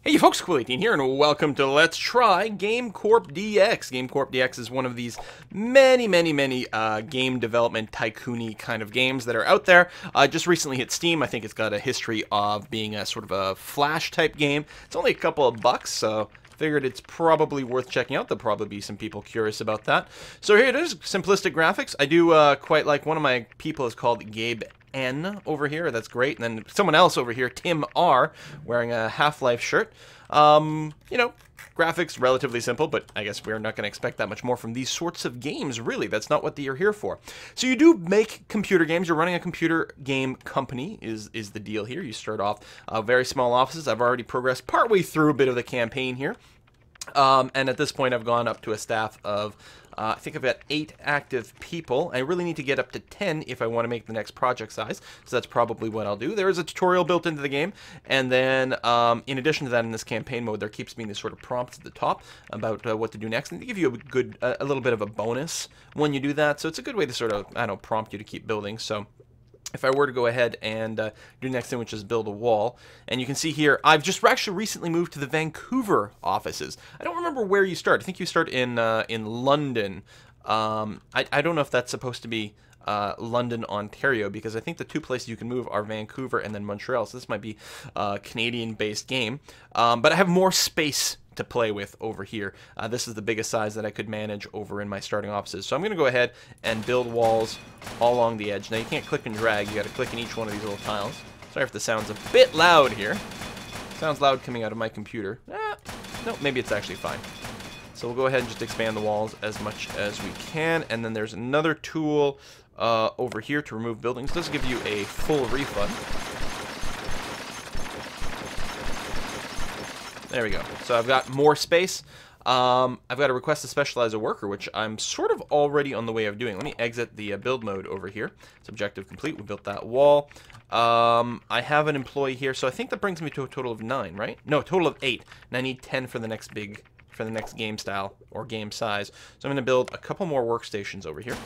Hey you folks, Quill18 here, and welcome to Let's Try Game Corp DX. Game Corp DX is one of these many game development tycoon-y kind of games that are out there. Just recently hit Steam. I think it's got a history of being a sort of a Flash-type game. It's only a couple of bucks, so figured it's probably worth checking out. There'll probably be some people curious about that. So here it is, simplistic graphics. I do quite like, one of my people is called Gabe N over here. That's great. And then someone else over here, Tim R, wearing a Half-Life shirt. You know, graphics relatively simple, but I guess we're not going to expect that much more from these sorts of games, really. That's not what you're here for. So you do make computer games. You're running a computer game company is the deal here. You start off very small offices. I've already progressed partway through a bit of the campaign here. And at this point, I've gone up to a staff of, I think I've got 8 active people. I really need to get up to 10 if I want to make the next project size. So that's probably what I'll do. There is a tutorial built into the game. And then, in addition to that, in this campaign mode, there keeps being this sort of prompt at the top about what to do next. And they give you a little bit of a bonus when you do that. So it's a good way to sort of, I don't know, prompt you to keep building. So if I were to go ahead and do the next thing, which is build a wall, and you can see here, I've just actually recently moved to the Vancouver offices. I don't remember where you start. I think you start in London. I don't know if that's supposed to be London, Ontario, because I think the 2 places you can move are Vancouver and then Montreal. So this might be a Canadian-based game, but I have more space to play with over here. This is the biggest size that I could manage over in my starting offices. So I'm going to go ahead and build walls all along the edge. Now you can't click and drag. You got to click in each one of these little tiles. Sorry if the sound's a bit loud here. Sounds loud coming out of my computer. No, maybe it's actually fine. So we'll go ahead and just expand the walls as much as we can. And then there's another tool over here to remove buildings. This will give you a full refund. There we go. So I've got more space. I've got to request to specialize a worker, which I'm sort of already on the way of doing. Let me exit the build mode over here. It's objective complete. We built that wall. I have an employee here, so I think that brings me to a total of 9, right? No, a total of 8. And I need 10 for the next game style or game size. So I'm going to build a couple more workstations over here,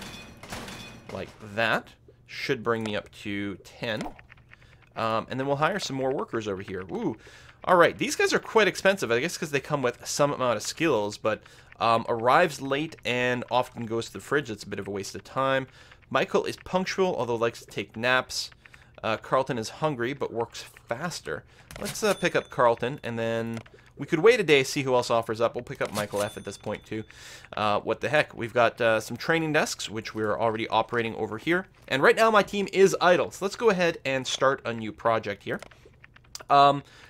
like that. Should bring me up to 10. And then we'll hire some more workers over here. Ooh. Alright, these guys are quite expensive, I guess because they come with some amount of skills, but arrives late and often goes to the fridge. It's a bit of a waste of time. Michael is punctual, although likes to take naps. Carlton is hungry, but works faster. Let's pick up Carlton, and then we could wait a day, see who else offers up. We'll pick up Michael F. at this point, too. What the heck? We've got some training desks, which we're already operating over here. And right now, my team is idle, so let's go ahead and start a new project here.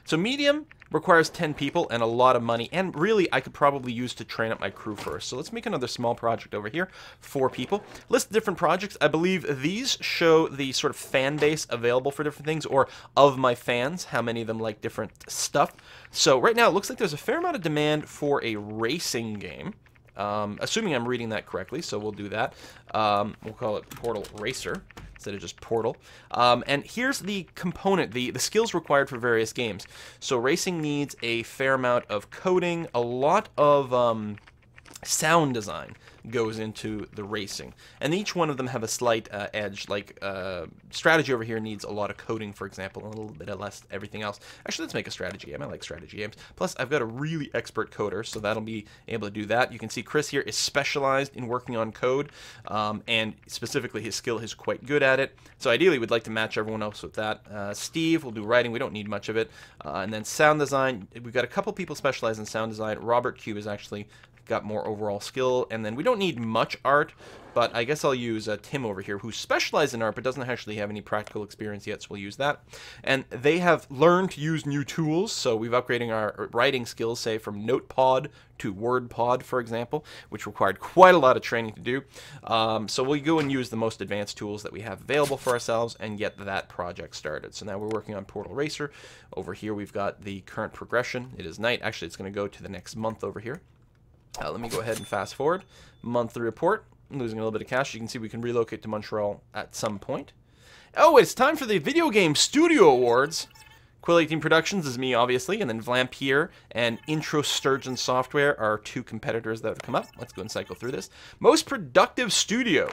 So medium requires 10 people and a lot of money, and really I could probably use to train up my crew first. So let's make another small project over here, 4 people. List different projects. I believe these show the sort of fan base available for different things, or of my fans, how many of them like different stuff. So right now it looks like there's a fair amount of demand for a racing game. Assuming I'm reading that correctly, so we'll do that. We'll call it Portal Racer instead of just Portal. And here's the component, the skills required for various games. So racing needs a fair amount of coding, a lot of sound design goes into the racing, and each one of them have a slight edge. Like strategy over here needs a lot of coding, for example, and a little bit of less everything else. Actually, let's make a strategy game. I like strategy games. Plus, I've got a really expert coder, so that'll be able to do that. You can see Chris here is specialized in working on code, and specifically his skill is quite good at it. So ideally, we'd like to match everyone else with that. Steve will do writing. We don't need much of it. And then sound design. We've got a couple people specialized in sound design. Robert Q is actually got more overall skill, and then we don't need much art, but I guess I'll use Tim over here, who's specialized in art but doesn't actually have any practical experience yet, so we'll use that. And they have learned to use new tools, so we've upgrading our writing skills, say from Notepod to WordPod, for example, which required quite a lot of training to do. So we'll go and use the most advanced tools that we have available for ourselves and get that project started. So now we're working on Portal Racer. Over here we've got the current progression. It is night. Actually, it's going to go to the next month over here. Let me go ahead and fast forward. Monthly report. I'm losing a little bit of cash. You can see we can relocate to Montreal at some point. Oh, it's time for the Video Game Studio Awards. Quill18 Productions is me, obviously, and then Vlampier and Intro Sturgeon Software are 2 competitors that have come up. Let's go and cycle through this. Most Productive Studio.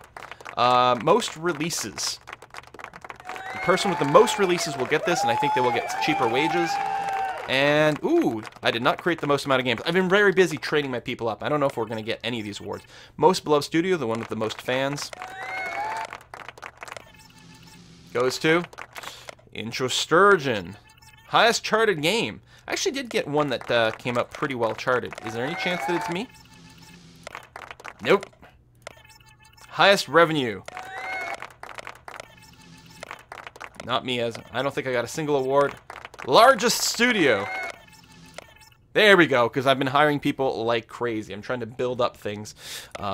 Most releases. The person with the most releases will get this, and I think they will get cheaper wages. And, ooh, I did not create the most amount of games. I've been very busy training my people up. I don't know if we're going to get any of these awards. Most beloved studio, the one with the most fans, goes to Intro Sturgeon. Highest charted game. I actually did get one that came up pretty well charted. Is there any chance that it's me? Nope. Highest revenue. Not me, as I don't think I got a single award. Largest studio. There we go, because I've been hiring people like crazy. I'm trying to build up things,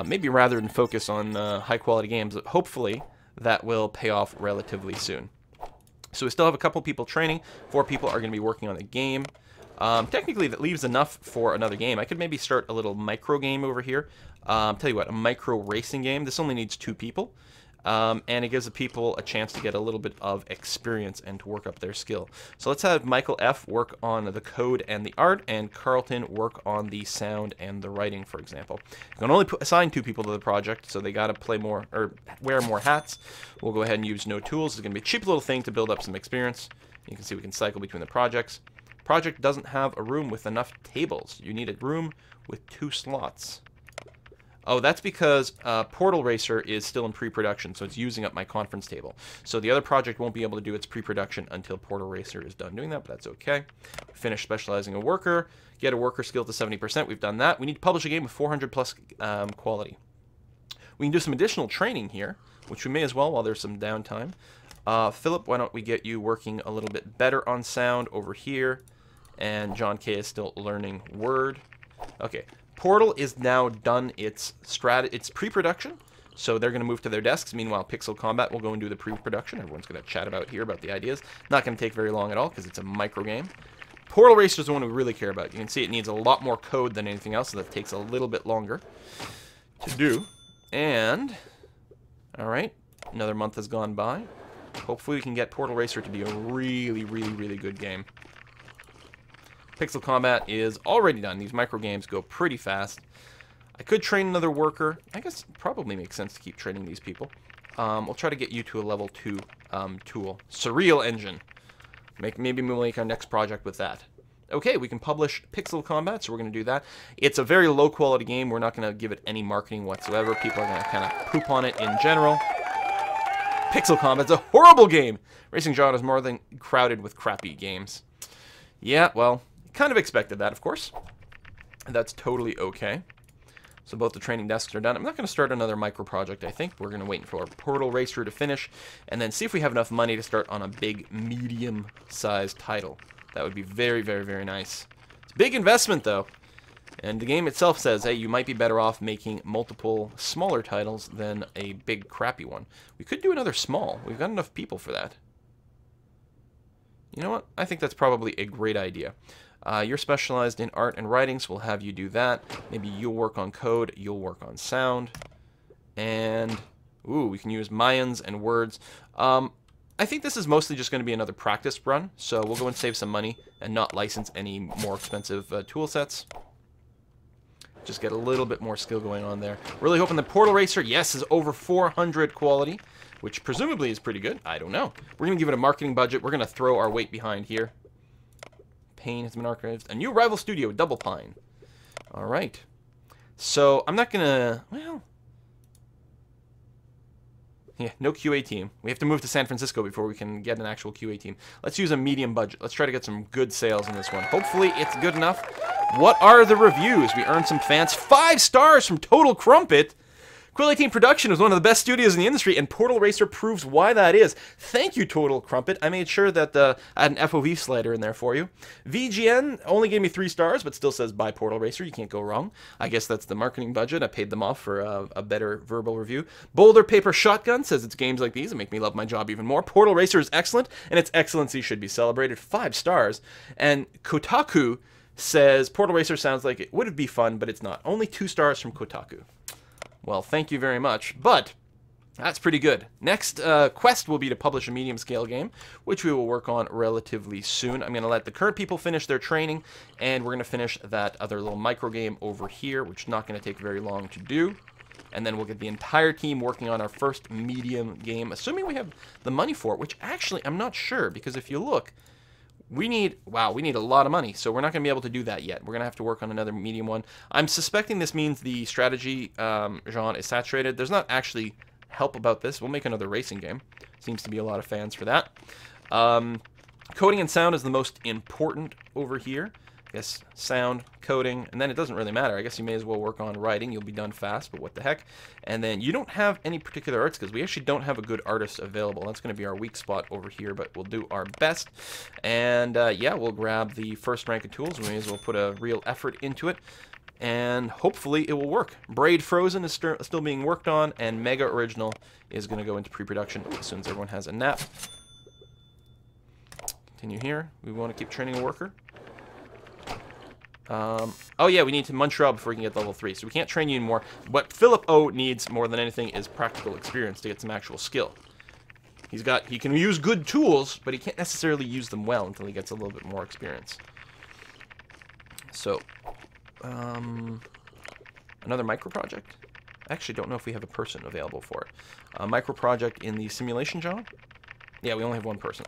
maybe rather than focus on high-quality games. Hopefully, that will pay off relatively soon. So we still have a couple people training. 4 people are going to be working on the game. Technically, that leaves enough for another game. I could maybe start a little micro game over here. Tell you what, a micro racing game. This only needs 2 people. And it gives the people a chance to get a little bit of experience and to work up their skill. So let's have Michael F. work on the code and the art, and Carlton work on the sound and the writing, for example. You can only assign 2 people to the project, so they got to play more, or wear more hats. We'll go ahead and use no tools. It's going to be a cheap little thing to build up some experience. You can see we can cycle between the projects. Project doesn't have a room with enough tables. You need a room with 2 slots. Oh, that's because Portal Racer is still in pre-production, so it's using up my conference table. So the other project won't be able to do its pre-production until Portal Racer is done doing that, but that's okay. Finish specializing a worker, get a worker skill to 70%. We've done that. We need to publish a game with 400 plus quality. We can do some additional training here, which we may as well while there's some downtime. Philip, why don't we get you working a little bit better on sound over here? And John K. is still learning Word. Okay. Portal is now done its pre-production, so they're going to move to their desks. Meanwhile, Pixel Combat will go and do the pre-production. Everyone's going to chat about here about the ideas. Not going to take very long at all because it's a micro game. Portal Racer is the one we really care about. You can see it needs a lot more code than anything else, so that takes a little bit longer to do. And, all right, another month has gone by. Hopefully we can get Portal Racer to be a really, really, really good game. Pixel Combat is already done. These micro games go pretty fast. I could train another worker. I guess it probably makes sense to keep training these people. We'll try to get you to a level 2 tool. Surreal Engine. Maybe we'll make our next project with that. Okay, we can publish Pixel Combat, so we're going to do that. It's a very low quality game. We're not going to give it any marketing whatsoever. People are going to kind of poop on it in general. Pixel Combat's a horrible game. Racing genre is more than crowded with crappy games. Yeah, well, kind of expected that, of course. That's totally okay. So both the training desks are done. I'm not going to start another micro project, I think. We're going to wait for Portal Racer to finish, and then see if we have enough money to start on a big, medium-sized title. That would be very, very, very nice. It's a big investment, though. And the game itself says, hey, you might be better off making multiple smaller titles than a big, crappy one. We could do another small. We've got enough people for that. You know what? I think that's probably a great idea. You're specialized in art and writing, so we'll have you do that. Maybe you'll work on code, you'll work on sound. And, ooh, we can use Mayans and words. I think this is mostly just going to be another practice run, so we'll go and save some money and not license any more expensive tool sets. Just get a little bit more skill going on there. Really hoping the Portal Racer, yes, is over 400 quality, which presumably is pretty good. I don't know. We're going to give it a marketing budget. We're going to throw our weight behind here. Pain has been archived. A new rival studio, Double Pine. All right. So I'm not going to, well, yeah, no QA team. We have to move to San Francisco before we can get an actual QA team. Let's use a medium budget. Let's try to get some good sales in this one. Hopefully it's good enough. What are the reviews? We earned some fans. 5 stars from Total Crumpet. Quill 18 Production is one of the best studios in the industry, and Portal Racer proves why that is. Thank you, Total Crumpet. I made sure that I had an FOV slider in there for you. VGN only gave me 3 stars, but still says buy Portal Racer. You can't go wrong. I guess that's the marketing budget. I paid them off for a better verbal review. Boulder Paper Shotgun says it's games like these that make me love my job even more. Portal Racer is excellent, and its excellency should be celebrated. 5 stars. And Kotaku says Portal Racer sounds like it would be fun, but it's not. Only 2 stars from Kotaku. Well, thank you very much, but that's pretty good. Next quest will be to publish a medium-scale game, which we will work on relatively soon. I'm going to let the current people finish their training, and we're going to finish that other little micro game over here, which is not going to take very long to do. And then we'll get the entire team working on our first medium game, assuming we have the money for it, which actually I'm not sure, because if you look, We need, wow, we need a lot of money, so we're not going to be able to do that yet. We're going to have to work on another medium one. I'm suspecting this means the strategy genre is saturated. There's not actually help about this. We'll make another racing game. Seems to be a lot of fans for that. Coding and sound is the most important over here. I guess sound, coding, and then it doesn't really matter. I guess you may as well work on writing. You'll be done fast, but what the heck. And then you don't have any particular arts because we actually don't have a good artist available. That's going to be our weak spot over here, but we'll do our best. And yeah, we'll grab the first rank of tools. We may as well put a real effort into it. And hopefully it will work. Braid Frozen is still being worked on, and Mega Original is going to go into pre-production as soon as everyone has a nap. Continue here. We want to keep training a worker. Oh yeah, we need to Montreal before we can get level 3, so we can't train you anymore. What Philip O needs more than anything is practical experience to get some actual skill. He can use good tools, but he can't necessarily use them well until he gets a little bit more experience. So, another micro project? I actually don't know if we have a person available for it. A micro project in the simulation genre? Yeah, we only have one person.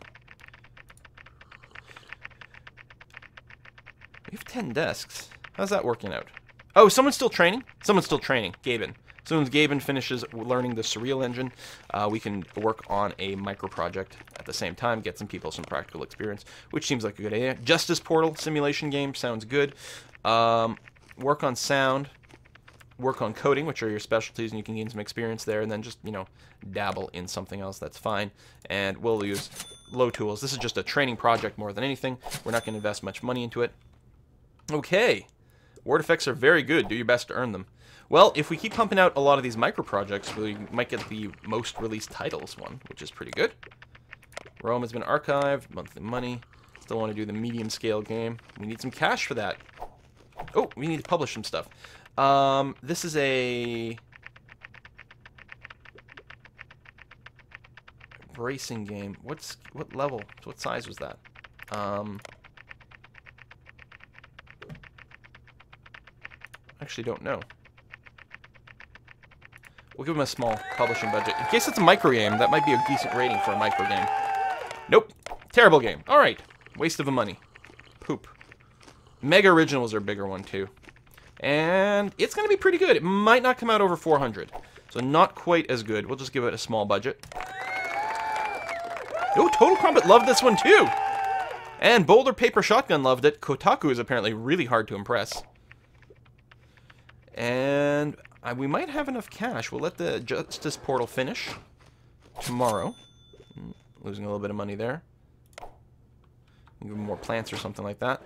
We have 10 desks. How's that working out? Oh, someone's still training? Someone's still training. Gaben. As soon as Gaben finishes learning the Surreal engine, we can work on a micro project at the same time, get some people some practical experience, which seems like a good idea. Justice Portal simulation game sounds good. Work on sound. Work on coding, which are your specialties, and you can gain some experience there, and then just, you know, dabble in something else, that's fine. And we'll use low tools. This is just a training project more than anything. We're not going to invest much money into it. Okay. Word effects are very good. Do your best to earn them. Well, if we keep pumping out a lot of these micro projects, we might get the most released titles one, which is pretty good. Rome has been archived. Monthly money. Still want to do the medium scale game. We need some cash for that. Oh, we need to publish some stuff. This is a racing game. What level? What size was that? Actually don't know. We'll give them a small publishing budget. In case it's a micro game, that might be a decent rating for a micro game. Nope. Terrible game. Alright. Waste of a money. Poop. Mega Originals are a bigger one too. And it's going to be pretty good. It might not come out over 400. So not quite as good. We'll just give it a small budget. Oh, Total Combat loved this one too! And Boulder Paper Shotgun loved it. Kotaku is apparently really hard to impress. And we might have enough cash. We'll let the Justice Portal finish tomorrow. Losing a little bit of money there. Give them more plants or something like that.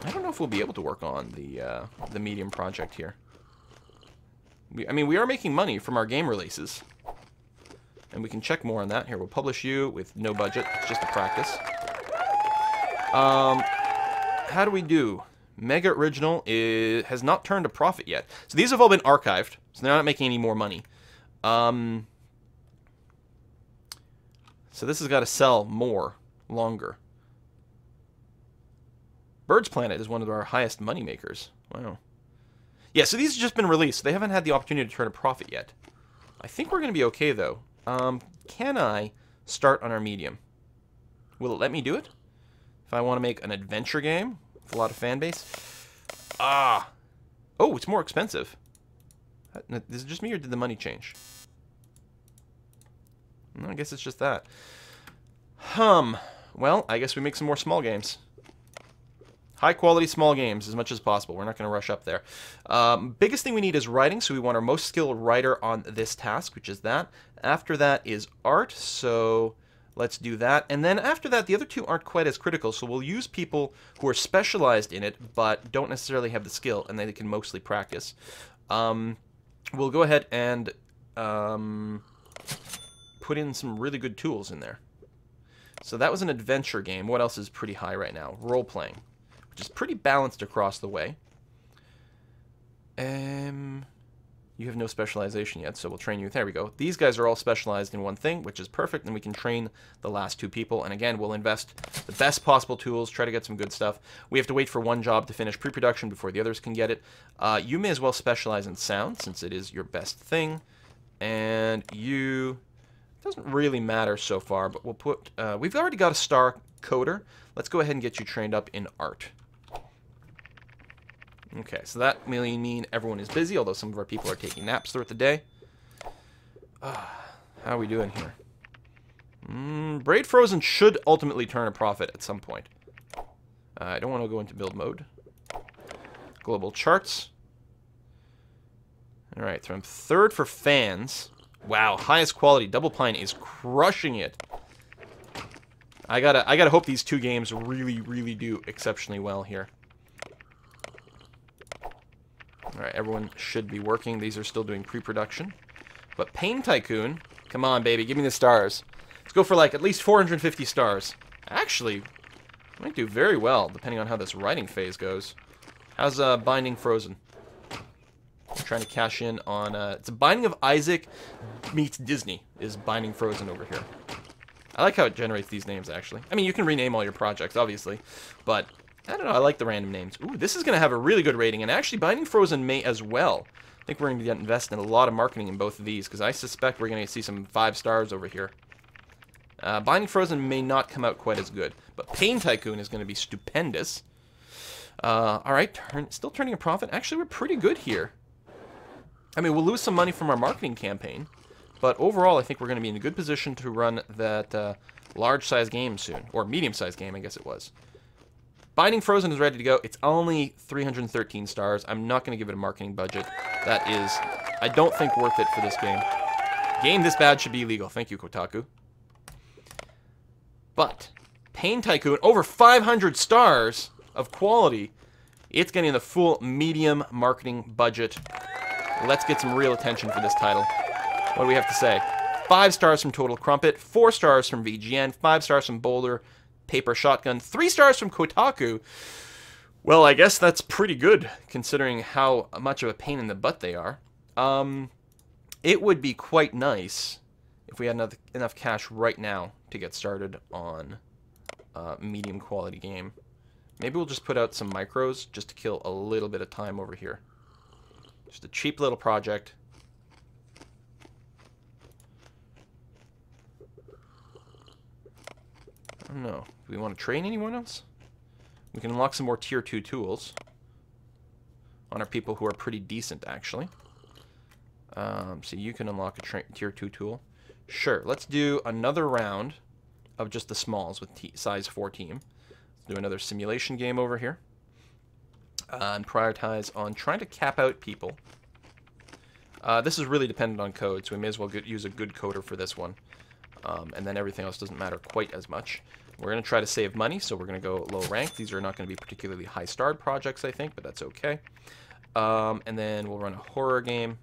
I don't know if we'll be able to work on the medium project here. I mean, we are making money from our game releases. And we can check more on that. Here, we'll publish you with no budget. It's just a practice. How do we do? Mega Original has not turned a profit yet. So these have all been archived, so they're not making any more money. So this has got to sell more, longer. Bird's Planet is one of our highest money makers. Wow. Yeah, so these have just been released. They haven't had the opportunity to turn a profit yet. I think we're going to be okay, though. Can I start on our medium? Will it let me do it? If I want to make an adventure game with a lot of fan base? Ah! Oh, it's more expensive. Is it just me, or did the money change? I guess it's just that. Well, I guess we make some more small games. High quality small games as much as possible. We're not going to rush up there. Biggest thing we need is writing, so we want our most skilled writer on this task, which is that. After that is art, so let's do that. And then after that, the other two aren't quite as critical, so we'll use people who are specialized in it, but don't necessarily have the skill, and they can mostly practice. We'll go ahead and put in some really good tools in there. So that was an adventure game. What else is pretty high right now? Role-playing. Which is pretty balanced across the way. You have no specialization yet, so we'll train you. There we go. These guys are all specialized in one thing, which is perfect, and we can train the last two people. And again, we'll invest the best possible tools, try to get some good stuff. We have to wait for one job to finish pre-production before the others can get it. You may as well specialize in sound, since it is your best thing. And you... doesn't really matter so far, but we'll put... we've already got a star coder. Let's go ahead and get you trained up in art. Okay, so that may mean everyone is busy, although some of our people are taking naps throughout the day. How are we doing here? Braid Frozen should ultimately turn a profit at some point. I don't want to go into build mode. Global charts. Alright, so I'm third for fans. Wow, highest quality. Double Pine is crushing it. I gotta hope these two games really, really do exceptionally well here. Alright, everyone should be working. These are still doing pre-production. But Pain Tycoon, come on, baby, give me the stars. Let's go for, like, at least 450 stars. Actually, might do very well, depending on how this writing phase goes. How's Binding Frozen? I'm trying to cash in on... it's a Binding of Isaac meets Disney, is Binding Frozen over here. I like how it generates these names, actually. I mean, you can rename all your projects, obviously. But, I don't know, I like the random names. Ooh, this is going to have a really good rating. And actually, Binding Frozen may as well. I think we're going to invest in a lot of marketing in both of these, because I suspect we're going to see some 5 stars over here. Binding Frozen may not come out quite as good, but Pain Tycoon is going to be stupendous. Alright, still turning a profit. Actually, we're pretty good here. I mean, we'll lose some money from our marketing campaign, but overall, I think we're going to be in a good position to run that large-size game soon, or medium-sized game, I guess it was. Binding Frozen is ready to go. It's only 313 stars. I'm not going to give it a marketing budget. That is, I don't think, worth it for this game. Game this bad should be illegal. Thank you, Kotaku. But Pain Tycoon, over 500 stars of quality. It's getting the full medium marketing budget. Let's get some real attention for this title. What do we have to say? 5 stars from Total Crumpet, 4 stars from VGN, 5 stars from Boulder, Paper Shotgun, 3 stars from Kotaku. Well, I guess that's pretty good, considering how much of a pain in the butt they are. It would be quite nice if we had enough cash right now to get started on a medium quality game. Maybe we'll just put out some micros just to kill a little bit of time over here. Just a cheap little project. I don't know. Do we want to train anyone else? We can unlock some more tier 2 tools on our people who are pretty decent, actually. So you can unlock a tier 2 tool. Sure, let's do another round of just the smalls with size 4 team. Let's do another simulation game over here. And prioritize on trying to cap out people. This is really dependent on code, so we may as well use a good coder for this one. And then everything else doesn't matter quite as much. We're going to try to save money, so we're going to go low rank. These are not going to be particularly high-starred projects, I think, but that's okay. And then we'll run a horror game.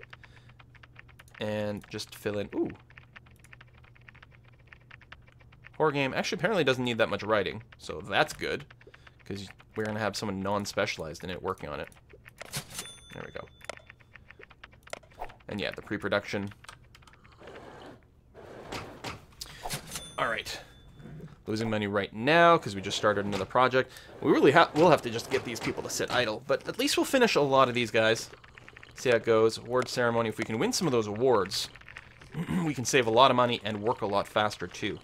And just fill in... Ooh. Horror game actually apparently doesn't need that much writing, so that's good. Because we're going to have someone non-specialized in it working on it. There we go. And yeah, the pre-production... Alright. Losing money right now because we just started another project. We really we'll have to just get these people to sit idle. But at least we'll finish a lot of these guys. See how it goes. Award ceremony. If we can win some of those awards, we can save a lot of money and work a lot faster too.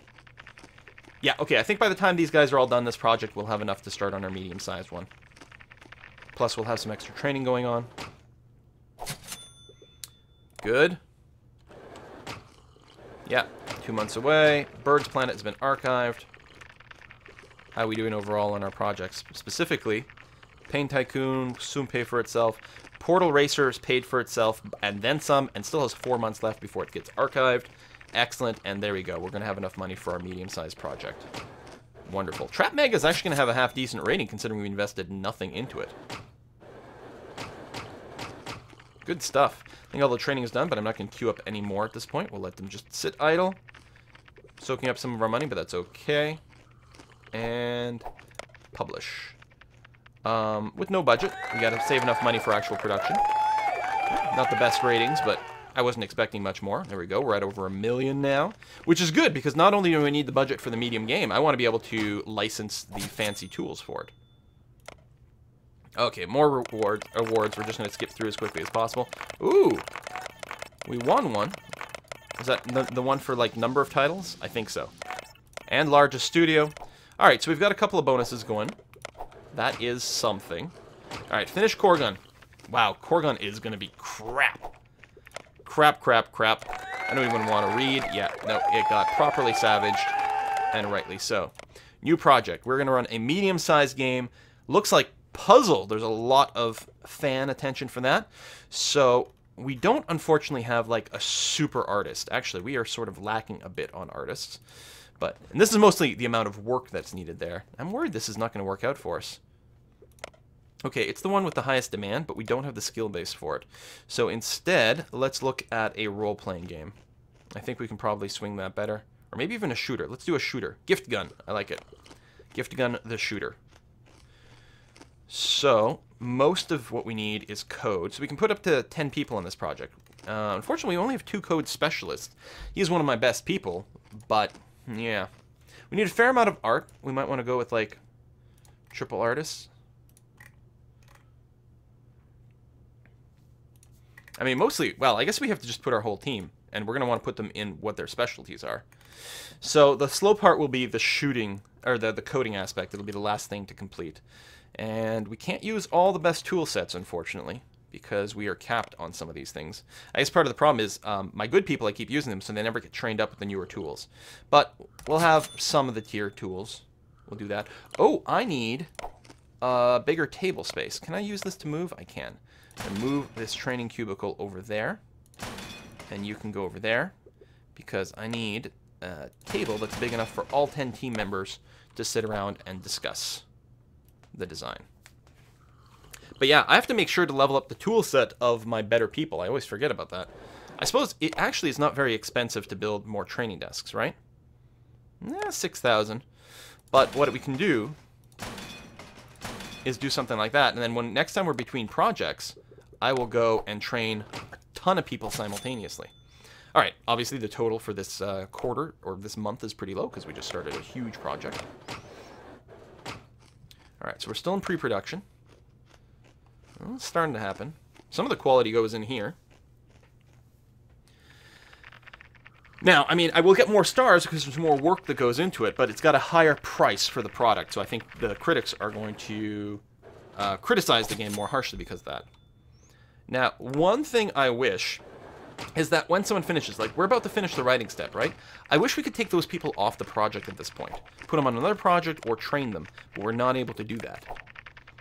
Yeah, okay. I think by the time these guys are all done this project, we'll have enough to start on our medium-sized one. Plus, we'll have some extra training going on. Good. Yeah, 2 months away. Bird's Planet has been archived. How are we doing overall on our projects? Specifically, Pain Tycoon soon pay for itself. Portal Racer is paid for itself and then some, and still has 4 months left before it gets archived. Excellent, and there we go. We're going to have enough money for our medium-sized project. Wonderful. Trap Mega is actually going to have a half-decent rating, considering we invested nothing into it. Good stuff. I think all the training is done, but I'm not going to queue up any more at this point. We'll let them just sit idle. Soaking up some of our money, but that's okay. And publish. With no budget, we got to save enough money for actual production. Not the best ratings, but I wasn't expecting much more. There we go. We're at over 1 million now, which is good because not only do we need the budget for the medium game, I want to be able to license the fancy tools for it. Okay, more awards. We're just going to skip through as quickly as possible. Ooh, we won one. Is that the one for, like, number of titles? I think so. And largest studio. All right, so we've got a couple of bonuses going. That is something. All right, finish core gun. Wow, core gun is going to be crap. Crap, crap, crap. I don't even want to read. Yeah, no, it got properly savaged, and rightly so. New project. We're going to run a medium-sized game. Looks like puzzle. There's a lot of fan attention for that. So we don't, unfortunately, have like a super artist. Actually, we are sort of lacking a bit on artists. And this is mostly the amount of work that's needed there. I'm worried this is not going to work out for us. Okay, it's the one with the highest demand, but we don't have the skill base for it. So instead, let's look at a role-playing game. I think we can probably swing that better. Or maybe even a shooter. Let's do a shooter. Gift gun. I like it. Gift gun the shooter. So, most of what we need is code. So we can put up to 10 people on this project. Unfortunately, we only have 2 code specialists. He's one of my best people, but yeah. We need a fair amount of art. We might want to go with, like, triple artists. I mean, mostly, well, I guess we have to just put our whole team, and we're going to want to put them in what their specialties are. So the slow part will be the shooting, or the coding aspect. It'll be the last thing to complete. And we can't use all the best tool sets, unfortunately, because we are capped on some of these things. I guess part of the problem is my good people, I keep using them, so they never get trained up with the newer tools. But we'll have some of the tier tools. We'll do that. Oh, I need a bigger table space. Can I use this to move? I can. And move this training cubicle over there. And you can go over there, because I need a table that's big enough for all 10 team members to sit around and discuss the design. But yeah, I have to make sure to level up the tool set of my better people. I always forget about that. I suppose it actually is not very expensive to build more training desks, right? 6,000. But what we can do is do something like that, and then next time we're between projects, I will go and train a ton of people simultaneously. All right, obviously the total for this quarter, or this month, is pretty low because we just started a huge project. All right, so we're still in pre-production. Well, it's starting to happen. Some of the quality goes in here. Now, I mean, I will get more stars because there's more work that goes into it, but it's got a higher price for the product, so I think the critics are going to criticize the game more harshly because of that. Now, one thing I wish is that when someone finishes, like, we're about to finish the writing step, right? I wish we could take those people off the project at this point. Put them on another project or train them, but we're not able to do that.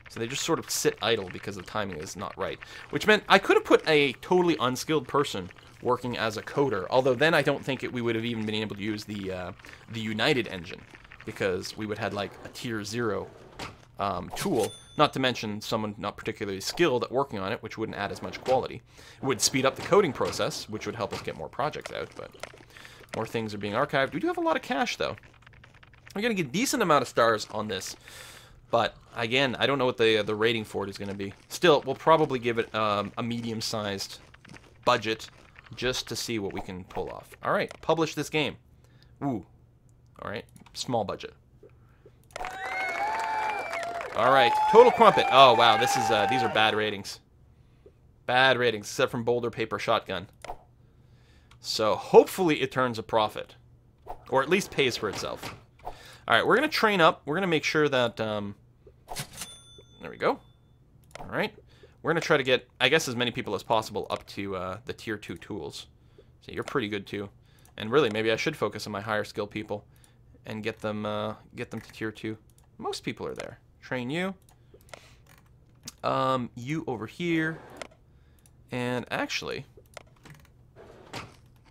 So they just sort of sit idle because the timing is not right. Which meant I could have put a totally unskilled person working as a coder, although then I don't think we would have even been able to use the United engine, because we would have had like a tier 0 tool, not to mention someone not particularly skilled at working on it, which wouldn't add as much quality. It would speed up the coding process, which would help us get more projects out, but more things are being archived. We do have a lot of cash, though. We're going to get a decent amount of stars on this, but again, I don't know what the rating for it is going to be. Still, we'll probably give it a medium-sized budget just to see what we can pull off. All right, publish this game. Ooh. All right, small budget. All right, total crumpet. Oh wow, this is these are bad ratings. Bad ratings, except from Boulder Paper Shotgun. So hopefully it turns a profit, or at least pays for itself. All right, we're gonna train up. We're gonna make sure that there we go. All right, we're gonna try to get, I guess, as many people as possible up to the tier 2 tools. So you're pretty good too, and really maybe I should focus on my higher skill people and get them to tier 2. Most people are there. Train you. You over here. And actually, I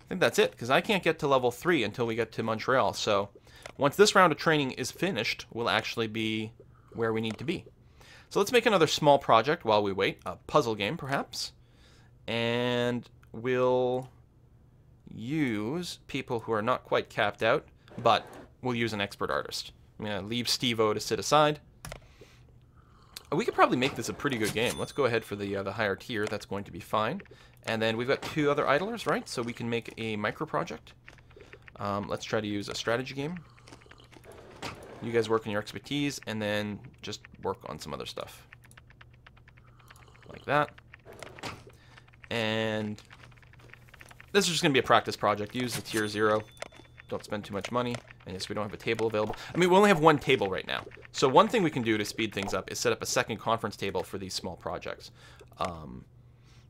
think that's it, because I can't get to level 3 until we get to Montreal. So once this round of training is finished, we'll actually be where we need to be. So let's make another small project while we wait. A puzzle game, perhaps. And we'll use people who are not quite capped out, but we'll use an expert artist. I'm going to leave Steve-O to sit aside. We could probably make this a pretty good game. Let's go ahead for the higher tier. That's going to be fine. And then we've got 2 other idlers, right? So we can make a micro project. Let's try to use a strategy game. You guys work on your expertise, and then just work on some other stuff. Like that. And this is just going to be a practice project. Use the tier 0. Don't spend too much money. And yes, we don't have a table available. I mean, we only have one table right now. So one thing we can do to speed things up is set up a second conference table for these small projects.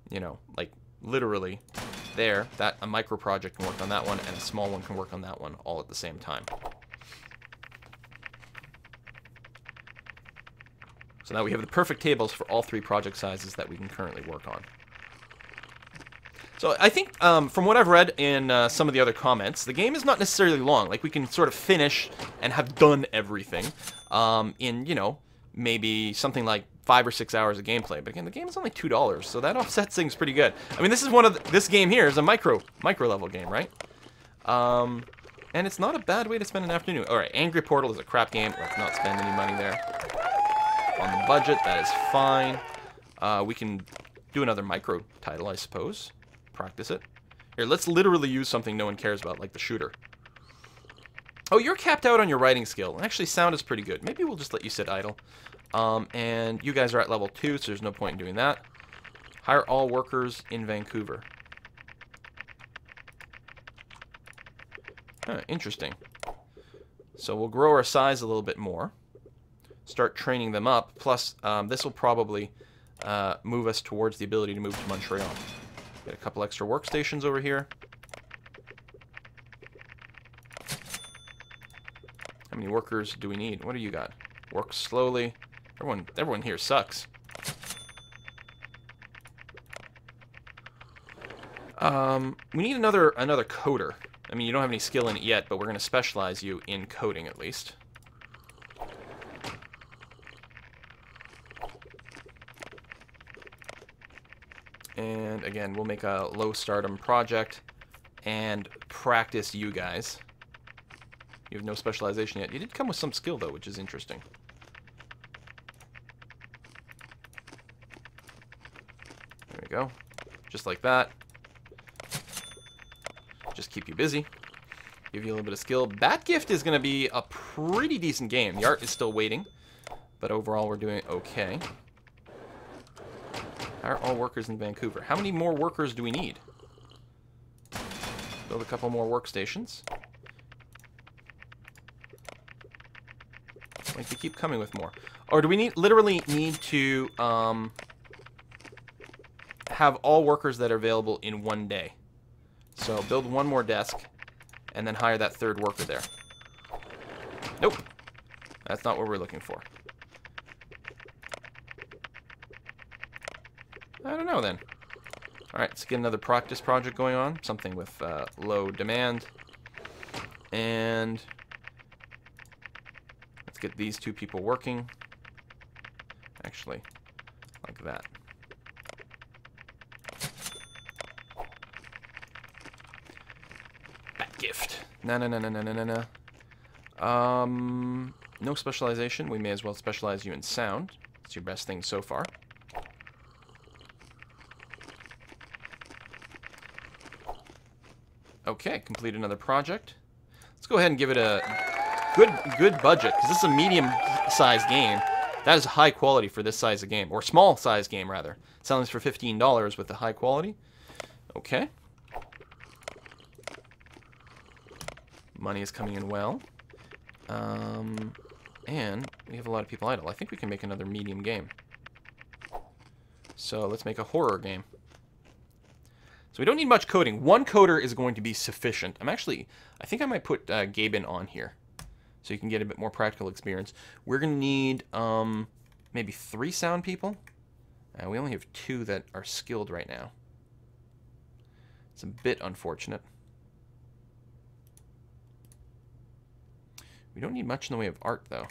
You know, like literally there, that a micro project can work on that one and a small one can work on that one all at the same time. So now we have the perfect tables for all 3 project sizes that we can currently work on. So I think from what I've read in some of the other comments, the game is not necessarily long. Like we can sort of finish and have done everything in, you know, maybe something like 5 or 6 hours of gameplay. But again, the game is only $2, so that offsets things pretty good. I mean, this is this game here is a micro level game, right? And it's not a bad way to spend an afternoon. All right, Angry Portal is a crap game. Let's not spend any money there. On the budget, that is fine. We can do another micro title, I suppose. Practice it. Here, let's literally use something no one cares about, like the shooter. Oh, you're capped out on your writing skill. Actually, sound is pretty good. Maybe we'll just let you sit idle. And you guys are at level 2, so there's no point in doing that. Hire all workers in Vancouver. Interesting. So we'll grow our size a little bit more. Start training them up. Plus, this will probably move us towards the ability to move to Montreal. Get a couple extra workstations over here. How many workers do we need? What do you got? Work slowly. Everyone here sucks. We need another coder. I mean, you don't have any skill in it yet, but we're going to specialize you in coding at least. And again, we'll make a low stardom project and practice you guys. You have no specialization yet. You did come with some skill, though, which is interesting. There we go. Just like that. Just keep you busy. Give you a little bit of skill. Bat Gift is going to be a pretty decent game. The art is still waiting, but overall we're doing okay. Hire all workers in Vancouver. How many more workers do we need? Build a couple more workstations. Like they keep coming with more. Or do we literally need to have all workers that are available in one day? So build one more desk and then hire that 3rd worker there. Nope. That's not what we're looking for. I don't know then. Alright, let's get another practice project going on. Something with low demand. And let's get these 2 people working. Actually, like that. Bat Gift. No. No specialization. We may as well specialize you in sound. It's your best thing so far. Okay, complete another project. Let's go ahead and give it a good budget, because this is a medium-sized game. That is high quality for this size of game, or small-sized game, rather. Selling this for $15 with the high quality. Okay. Money is coming in well. And we have a lot of people idle. I think we can make another medium game. So let's make a horror game. So we don't need much coding. One coder is going to be sufficient. I think I might put Gaben on here so you can get a bit more practical experience. We're going to need maybe 3 sound people. We only have 2 that are skilled right now. It's a bit unfortunate. We don't need much in the way of art, though.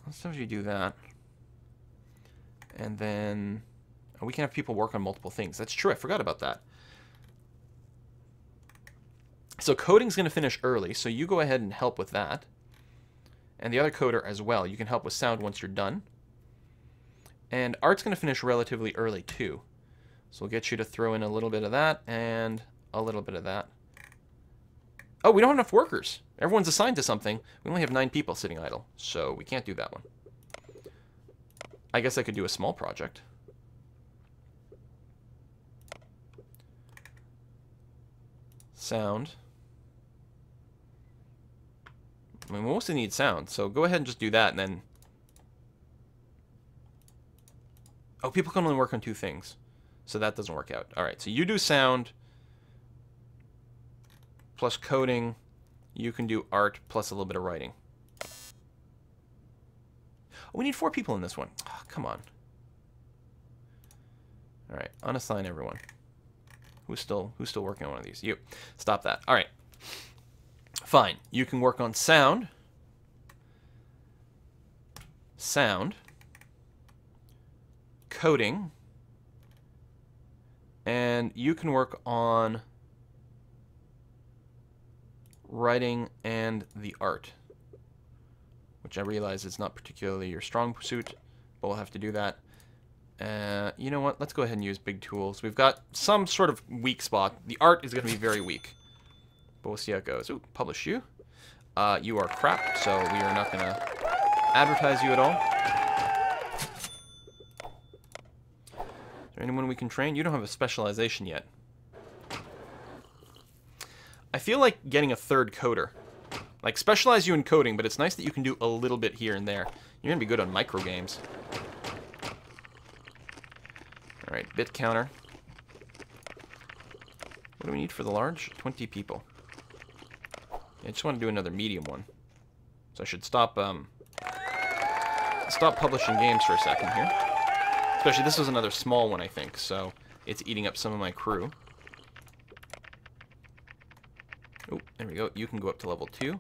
Let's have you do that. And then we can have people work on multiple things. That's true. I forgot about that. So coding's going to finish early, so you go ahead and help with that. And the other coder as well. You can help with sound once you're done. And art's going to finish relatively early, too. So we'll get you to throw in a little bit of that and a little bit of that. Oh, we don't have enough workers. Everyone's assigned to something. We only have 9 people sitting idle, so we can't do that one. I guess I could do a small project. Sound. I mean, we mostly need sound, so go ahead and just do that, and then... Oh, people can only work on 2 things. So that doesn't work out. Alright, so you do sound plus coding. You can do art plus a little bit of writing. Oh, we need 4 people in this one. Oh, come on. Alright, unassign everyone. Who's still working on one of these? You. Stop that. Alright. Fine. You can work on sound. Sound. Coding. And you can work on writing and the art, which I realize is not particularly your strong suit, but we'll have to do that. You know what? Let's go ahead and use big tools. We've got some sort of weak spot. The art is going to be very weak, but we'll see how it goes. Ooh, publish you. You are crap, so we are not going to advertise you at all. Is there anyone we can train? You don't have a specialization yet. I feel like getting a 3rd coder. Like, specialize you in coding, but it's nice that you can do a little bit here and there. You're going to be good on micro games. Alright, bit counter. What do we need for the large? 20 people. I just want to do another medium one. So I should stop publishing games for a second here. Especially, this was another small one, I think, so it's eating up some of my crew. Oh, there we go. You can go up to level 2.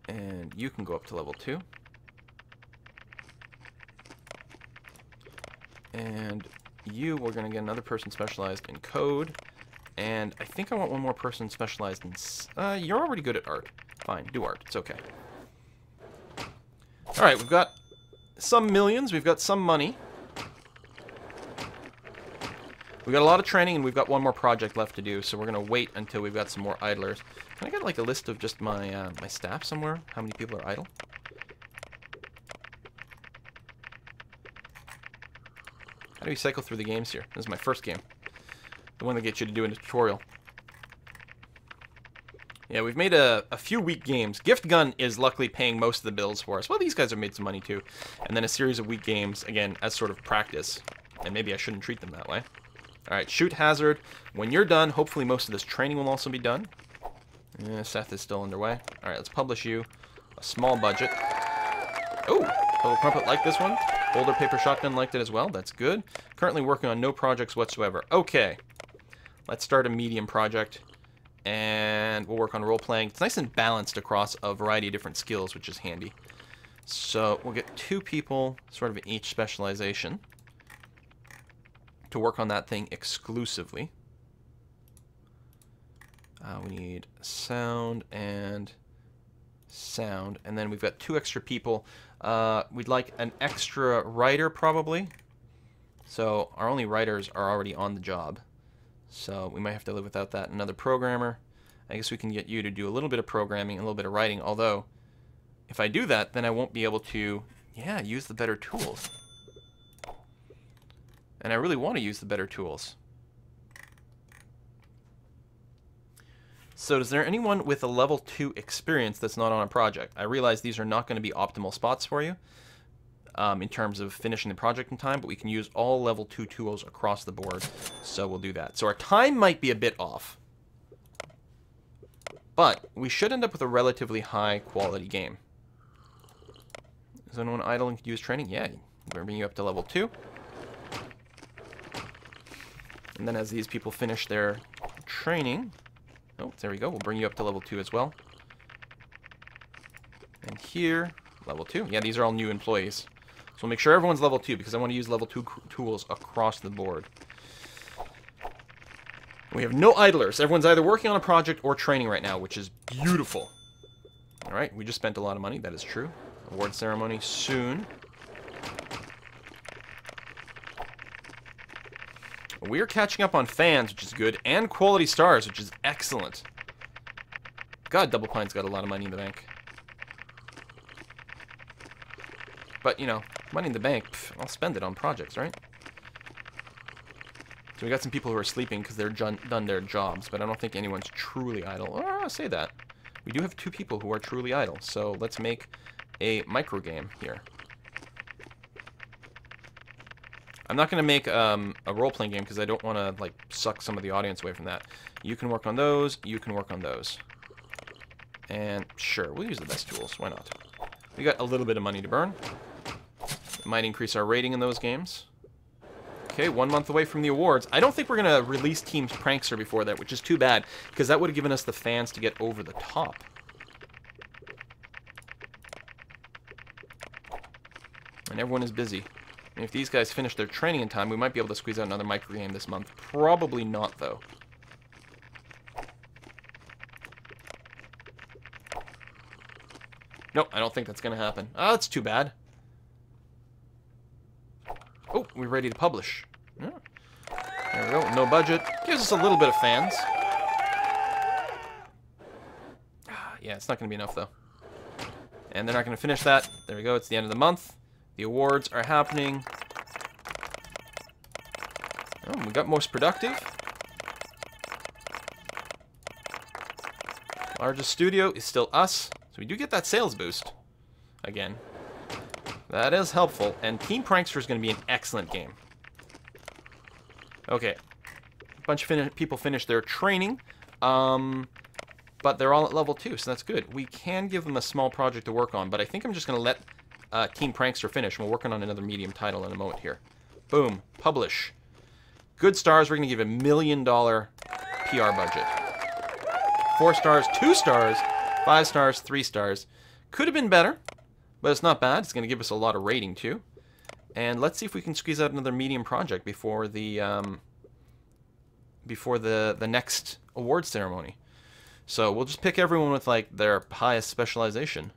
And you can go up to level 2. And we're going to get another person specialized in code. And I think I want one more person specialized in... you're already good at art. Fine, do art. It's okay. Alright, we've got some millions. We've got some money. We've got a lot of training, and we've got one more project left to do, so we're going to wait until we've got some more idlers. Can I get, like, a list of just my, my staff somewhere? How many people are idle? How do we cycle through the games here? This is my first game. The one that gets you to do in a tutorial. Yeah, we've made a few weak games. Gift Gun is luckily paying most of the bills for us. Well, these guys have made some money too. And then a series of weak games, again, as sort of practice. And maybe I shouldn't treat them that way. Alright, Shoot Hazard. When you're done, hopefully most of this training will also be done. Yeah, Seth is still underway. Alright, let's publish you. A small budget. Oh, Total Crumpet liked this one. Boulder Paper Shotgun liked it as well. That's good. Currently working on no projects whatsoever. Okay. Let's start a medium project. And we'll work on role-playing. It's nice and balanced across a variety of different skills, which is handy. So we'll get 2 people, sort of in each specialization, to work on that thing exclusively. We need sound, and then we've got 2 extra people. We'd like an extra writer, probably. So our only writers are already on the job. So we might have to live without that. Another programmer. I guess we can get you to do a little bit of programming, a little bit of writing, although if I do that, then I won't be able to, yeah, use the better tools. And I really want to use the better tools. So is there anyone with a level 2 experience that's not on a project? I realize these are not going to be optimal spots for you in terms of finishing the project in time, but we can use all level 2 tools across the board, so we'll do that. So our time might be a bit off, but we should end up with a relatively high quality game. Is anyone idle and could use training? Yeah, we're going to bring you up to level 2. And then as these people finish their training... Oh, there we go. We'll bring you up to level 2 as well. And here, level 2. Yeah, these are all new employees. So we'll make sure everyone's level 2 because I want to use level 2 tools across the board. We have no idlers. Everyone's either working on a project or training right now, which is beautiful. Alright, we just spent a lot of money. That is true. Award ceremony soon. We're catching up on fans, which is good, and quality stars, which is excellent. God, Double Pine's got a lot of money in the bank. But, you know, money in the bank, pff, I'll spend it on projects, right? So we got some people who are sleeping because they're done their jobs, but I don't think anyone's truly idle. Oh, I'll say that. We do have 2 people who are truly idle, so let's make a micro game here. I'm not going to make a role-playing game because I don't want to like suck some of the audience away from that. You can work on those. You can work on those. And sure, we'll use the best tools. Why not? We got a little bit of money to burn. It might increase our rating in those games. Okay, 1 month away from the awards. I don't think we're going to release Team Prankster before that, which is too bad because that would have given us the fans to get over the top. And everyone is busy. And if these guys finish their training in time, we might be able to squeeze out another micro game this month. Probably not, though. Nope, I don't think that's going to happen. Oh, that's too bad. Oh, we're ready to publish. Yeah. There we go. No budget. Gives us a little bit of fans. Yeah, it's not going to be enough, though. And they're not going to finish that. There we go. It's the end of the month. The awards are happening. Oh, we got most productive. Largest studio is still us. So we do get that sales boost. Again. That is helpful. And Team Prankster is going to be an excellent game. Okay. A bunch of people finished their training. But they're all at level 2, so that's good. We can give them a small project to work on, but I think I'm just going to let Team Prankster finish. We're working on another medium title in a moment here. Boom. Publish. Good stars. We're going to give $1 million PR budget. 4 stars, 2 stars, 5 stars, 3 stars. Could have been better, but it's not bad. It's going to give us a lot of rating, too. And let's see if we can squeeze out another medium project before the next award ceremony. So we'll just pick everyone with like their highest specialization.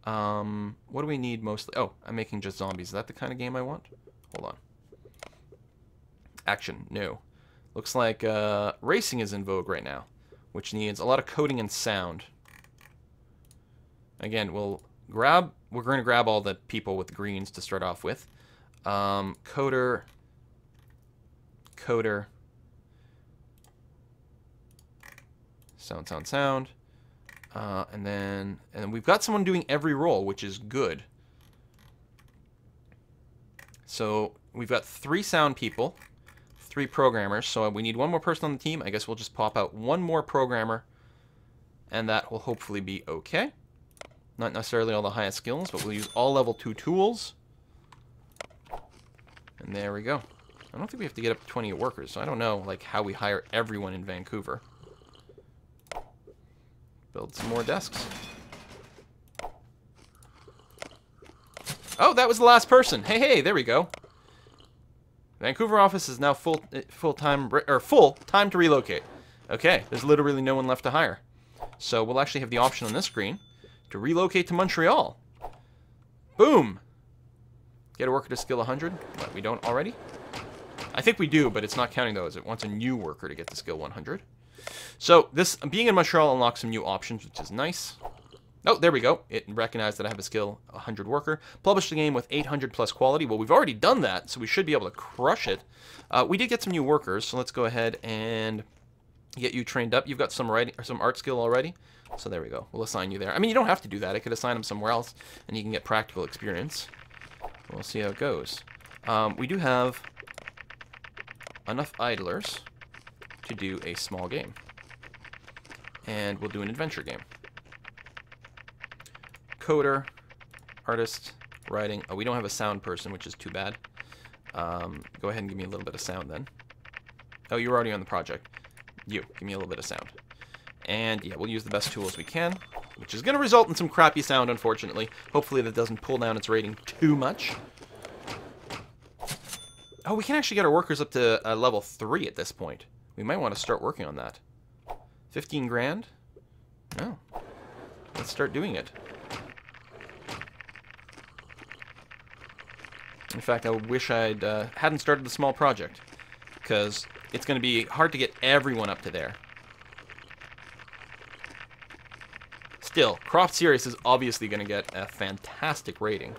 What do we need mostly? Oh, I'm making just zombies. Is that the kind of game I want? Hold on. Action, no. Looks like racing is in vogue right now, which needs a lot of coding and sound. Again, we're going to grab all the people with greens to start off with. Coder. Sound. And then we've got someone doing every role, which is good. So we've got 3 sound people, 3 programmers. So we need 1 more person on the team. I guess we'll just pop out 1 more programmer, and that will hopefully be okay. Not necessarily all the highest skills, but we'll use all level 2 tools. And there we go. I don't think we have to get up to 20 workers, so I don't know like how we hire everyone in Vancouver. Build some more desks. Oh, that was the last person. Hey, there we go. Vancouver office is now full time to relocate. Okay, there's literally no one left to hire. So we'll actually have the option on this screen to relocate to Montreal. Boom. Get a worker to skill 100. What, we don't already? I think we do, but it's not counting those. It wants a new worker to get to skill 100. So this being in Montreal unlocks some new options, which is nice. Oh, there we go. It recognized that I have a skill 100 worker. Published the game with 800 plus quality. Well, we've already done that, so we should be able to crush it. We did get some new workers, so let's go ahead and get you trained up. You've got some writing or some art skill already, so there we go. We'll assign you there. I mean, you don't have to do that. I could assign them somewhere else, and you can get practical experience. We'll see how it goes. We do have enough idlers to do a small game. And we'll do an adventure game. Coder, artist, writing. Oh, we don't have a sound person, which is too bad. Go ahead and give me a little bit of sound then. Oh, you're already on the project. Give me a little bit of sound. And yeah, we'll use the best tools we can, which is going to result in some crappy sound, unfortunately. Hopefully that doesn't pull down its rating too much. Oh, we can actually get our workers up to level 3 at this point. We might want to start working on that. 15 grand? No. Let's start doing it. In fact, I wish I'd hadn't started the small project, because it's going to be hard to get everyone up to there. Still, Croft Series is obviously going to get a fantastic rating.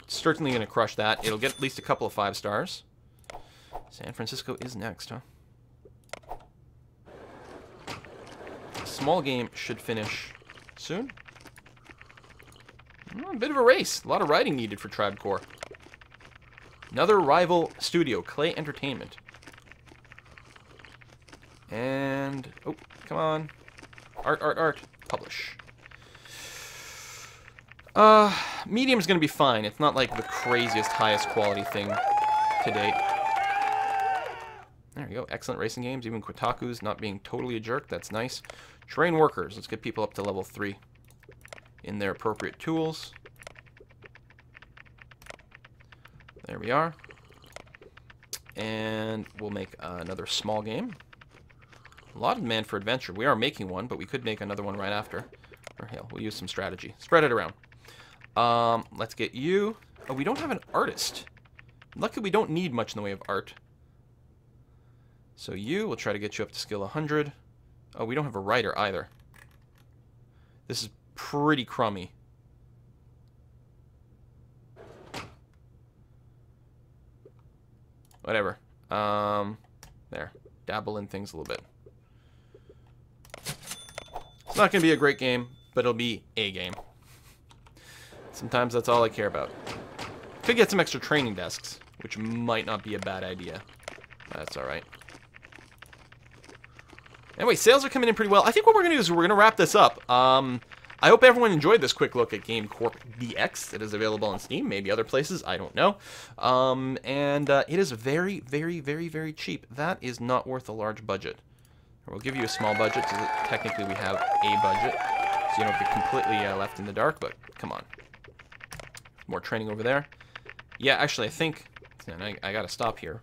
Certainly going to crush that. It'll get at least a couple of 5 stars. San Francisco is next, huh? small game should finish soon. A bit of a race. A lot of writing needed for Tribe Core. Another rival studio, Clay Entertainment. And, oh, come on. Art. Publish. Medium's gonna be fine. It's not like the craziest, highest quality thing to date. There you go. Excellent racing games. Even Kotaku's not being totally a jerk. That's nice. Train workers. Let's get people up to level 3 in their appropriate tools. There we are. And we'll make another small game. A lot of demand for adventure. We are making one, but we could make another one right after. Or hell, we'll use some strategy. Spread it around. Let's get you. Oh, we don't have an artist. Luckily, we don't need much in the way of art. So we'll try to get you up to skill 100. Oh, we don't have a writer either. This is pretty crummy. Whatever. There. Dabble in things a little bit. It's not going to be a great game, but it'll be a game. Sometimes that's all I care about. Could get some extra training desks, which might not be a bad idea. That's alright. Anyway, sales are coming in pretty well. I think what we're going to do is we're going to wrap this up. I hope everyone enjoyed this quick look at Game Corp DX. It is available on Steam, maybe other places, I don't know. It is very, very, very, very cheap. That is not worth a large budget. We'll give you a small budget, so that technically we have a budget, so you don't get completely left in the dark, but come on. More training over there. Yeah, actually, I think, and I gotta stop here,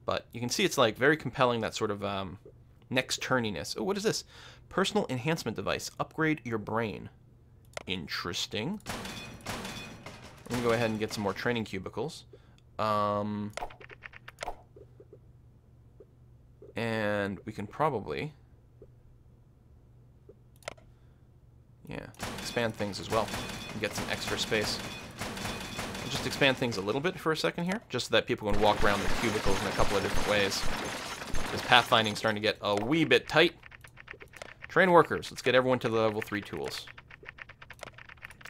but you can see it's like very compelling, that sort of next turniness. Oh, what is this? Personal enhancement device. Upgrade your brain. Interesting. I'm gonna go ahead and get some more training cubicles. And we can probably, yeah, expand things as well and get some extra space. I'll just expand things a little bit for a second here, just so that people can walk around the cubicles in a couple of different ways. Because pathfinding's starting to get a wee bit tight. Train workers. Let's get everyone to the level 3 tools.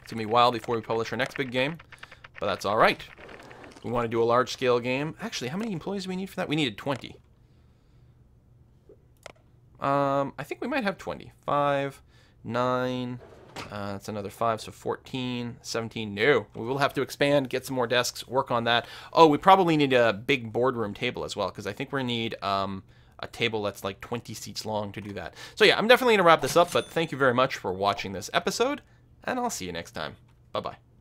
It's going to be a while before we publish our next big game, but that's all right. We want to do a large-scale game. Actually, how many employees do we need for that? We needed 20. I think we might have 20. 5, 9, that's another 5, so 14, 17. No, we will have to expand, get some more desks, work on that. Oh, we probably need a big boardroom table as well, because I think we're going to need a table that's like 20 seats long to do that. So yeah, I'm definitely going to wrap this up, but thank you very much for watching this episode, and I'll see you next time. Bye-bye.